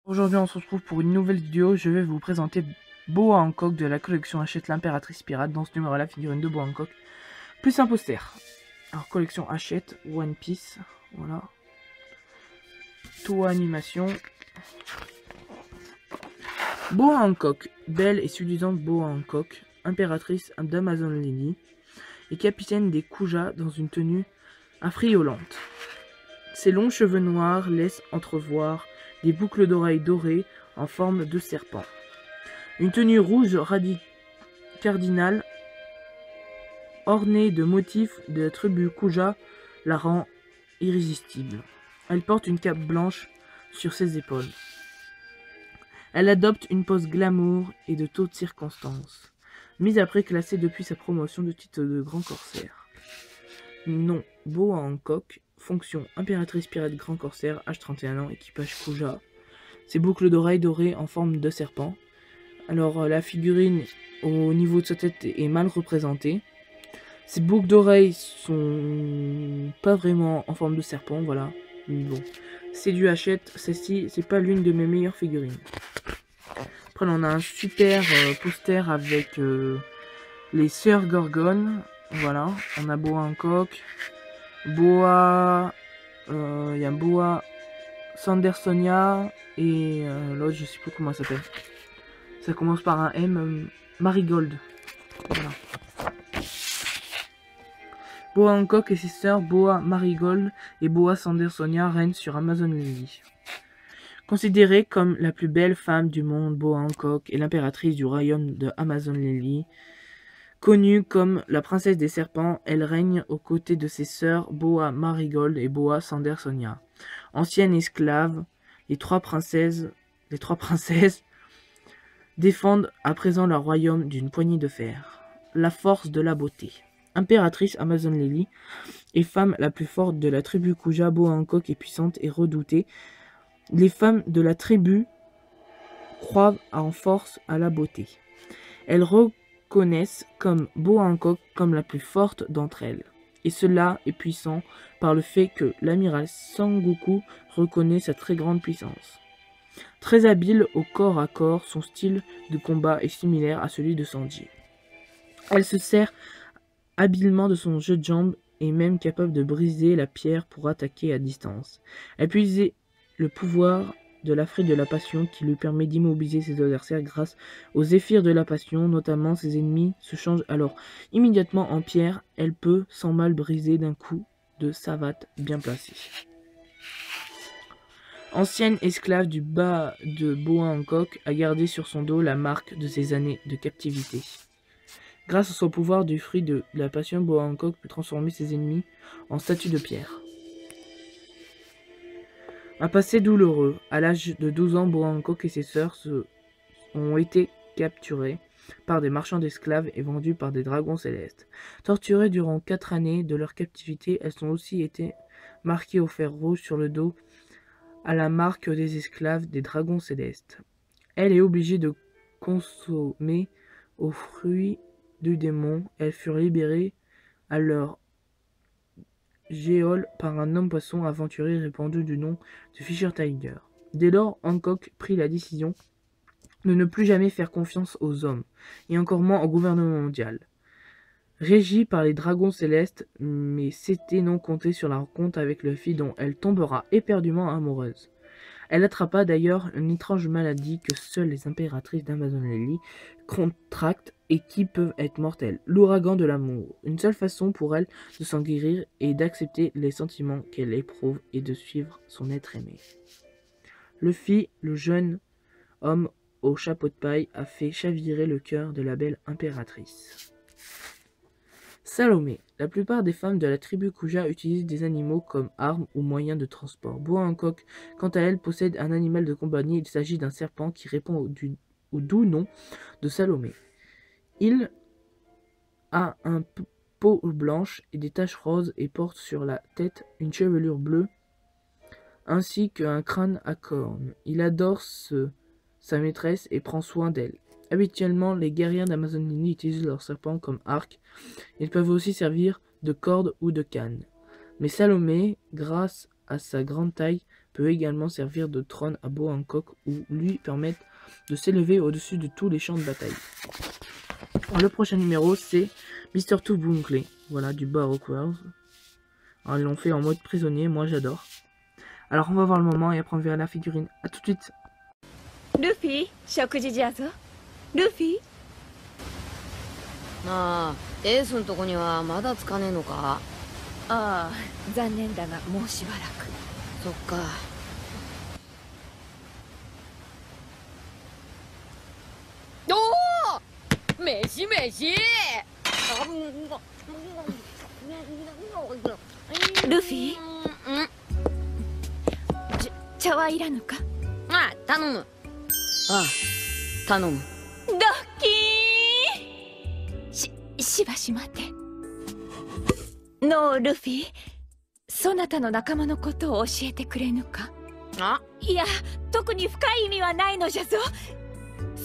Aujourd'hui on se retrouve pour une nouvelle vidéo. Je vais vous présenter Boa Hancock de la collection Hachette l'impératrice pirate. Dans ce numéro là, figurine de Boa Hancock plus un poster. Alors collection Hachette, One Piece, voilà. Toa animation. Boa Hancock, belle et séduisante Boa Hancock, impératrice d'Amazon Lily et capitaine des Kuja dans une tenue affriolante. Ses longs cheveux noirs laissent entrevoir des boucles d'oreilles dorées en forme de serpent. Une tenue rouge cardinale ornée de motifs de la tribu Kuja la rend irrésistible. Elle porte une cape blanche sur ses épaules. Elle adopte une pose glamour et de toutes circonstances, mise après classée depuis sa promotion de titre de grand corsaire. Nom Boa Hancock. Fonction impératrice pirate grand corsaire, âge 31 ans, équipage Kuja. Ses boucles d'oreilles dorées en forme de serpent. Alors la figurine au niveau de sa tête est mal représentée. Ses boucles d'oreilles sont pas vraiment en forme de serpent, voilà. Bon, c'est du Hachette, celle-ci c'est pas l'une de mes meilleures figurines. Après on a un super poster avec les sœurs Gorgone. Voilà, on a Boa Hancock. Boa, il y a Boa Sandersonia et l'autre je sais plus comment ça s'appelle. Ça commence par un M, Marigold. Voilà. Boa Hancock et ses sœurs Boa Marigold et Boa Sandersonia règnent sur Amazon Lily. Considérée comme la plus belle femme du monde, Boa Hancock est l'impératrice du royaume de Amazon Lily. Connue comme la princesse des serpents, elle règne aux côtés de ses sœurs Boa Marigold et Boa Sandersonia. Anciennes esclaves, les trois princesses défendent à présent leur royaume d'une poignée de fer. La force de la beauté. Impératrice Amazon Lily et femme la plus forte de la tribu Kuja, Boa Hancock est puissante et redoutée. Les femmes de la tribu croient en force à la beauté. Elles reconnaissent comme Boa Hancock comme la plus forte d'entre elles. Et cela est puissant par le fait que l'amiral Sangoku reconnaît sa très grande puissance. Très habile au corps à corps, son style de combat est similaire à celui de Sanji. Elle se sert habilement de son jeu de jambes et même capable de briser la pierre pour attaquer à distance. Elle puise le pouvoir de la fée de la passion qui lui permet d'immobiliser ses adversaires grâce aux zéphyrs de la passion, notamment ses ennemis se changent alors immédiatement en pierre. Elle peut sans mal briser d'un coup de savate bien placé. Ancienne esclave du bas de Boa Hancock, a gardé sur son dos la marque de ses années de captivité. Grâce à son pouvoir du fruit de la passion, Boa Hancock peut transformer ses ennemis en statues de pierre. Un passé douloureux. À l'âge de 12 ans, Boa Hancock et ses sœurs ont été capturées par des marchands d'esclaves et vendues par des dragons célestes. Torturées durant 4 années de leur captivité, elles ont aussi été marquées au fer rouge sur le dos à la marque des esclaves des dragons célestes. Elle est obligée de consommer aux fruits du démon. Elles furent libérées à leur géole par un homme-poisson aventurier répandu du nom de Fisher Tiger. Dès lors, Hancock prit la décision de ne plus jamais faire confiance aux hommes, et encore moins au gouvernement mondial. Régie par les dragons célestes, mais c'était non compter sur la rencontre avec le fille dont elle tombera éperdument amoureuse. Elle attrapa d'ailleurs une étrange maladie que seules les impératrices d'Amazon Lily contractent et qui peuvent être mortelles. L'ouragan de l'amour. Une seule façon pour elle de s'en guérir est d'accepter les sentiments qu'elle éprouve et de suivre son être aimé. Luffy, le jeune homme au chapeau de paille, a fait chavirer le cœur de la belle impératrice. Salomé. La plupart des femmes de la tribu Kuja utilisent des animaux comme armes ou moyens de transport. Boa Hancock, quant à elle, possède un animal de compagnie. Il s'agit d'un serpent qui répond au doux nom de Salomé. Il a un peau blanche et des taches roses et porte sur la tête une chevelure bleue ainsi qu'un crâne à cornes. Il adore sa maîtresse et prend soin d'elle. Habituellement, les guerrières d'Amazonie utilisent leurs serpents comme arc. Ils peuvent aussi servir de corde ou de canne. Mais Salomé, grâce à sa grande taille, peut également servir de trône à Boa Hancock ou lui permettre de s'élever au-dessus de tous les champs de bataille. Le prochain numéro, c'est Mr. Tubuncle, voilà, du Baroque World. Alors, ils l'ont fait en mode prisonnier, moi j'adore. Alors on va voir le moment et après on verra la figurine. A tout de suite. Luffy, 食事じゃぞ。ルフィ？ああ、エースのとこにはまだ着かねえのか？ああ、残念だがもうしばらく。そっか。おお！飯飯！ルフィ？茶はいらぬか？ああ、頼む。ああ、頼む。ドッキー！しばし待て。のルフィ、そなたの仲間のことを教えてくれぬか？あ？いや、特に深い意味はないのじゃぞ。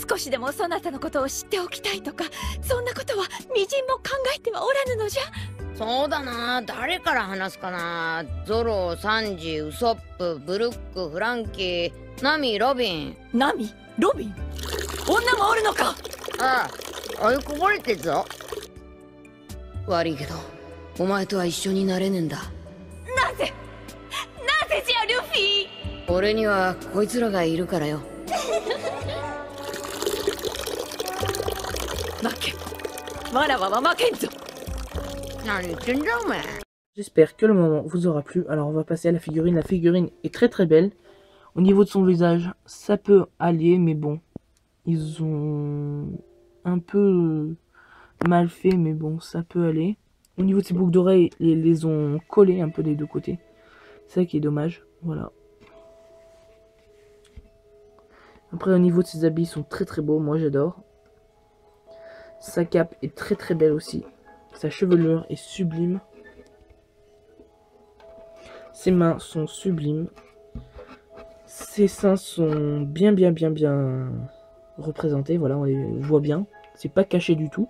少しでもそなたのことを知っておきたいとか、そんなことはみじんも考えてはおらぬのじゃ。そうだな、誰から話すかな。ゾロ、サンジ、ウソップ、ブルック、フランキー、ナミ、ロビン。ナミ？ロビン？女もおるのか？ああ、追いこぼれてっぞ。悪いけどお前とは一緒になれねえんだ。なぜじゃルフィ？俺にはこいつらがいるからよ。負け。わらわは負けんぞ。何言ってんだお前。J'espère que le moment vous aura plu. Alors on va passer à la figurine. La figurine est très très belle. Au niveau de son visage, ça peut aller, mais bon. Ils ont un peu mal fait, mais bon, ça peut aller. Au niveau de ses boucles d'oreilles, ils les ont collées un peu des deux côtés. C'est ça qui est dommage. Voilà. Après, au niveau de ses habits, ils sont très très beaux. Moi, j'adore. Sa cape est très très belle aussi. Sa chevelure est sublime. Ses mains sont sublimes. Ses seins sont bien représentés. Voilà, on les voit bien. C'est pas caché du tout.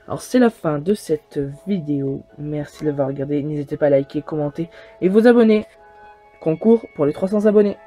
Alors, c'est la fin de cette vidéo. Merci de l'avoir regardé. N'hésitez pas à liker, commenter et vous abonner. Concours pour les 300 abonnés.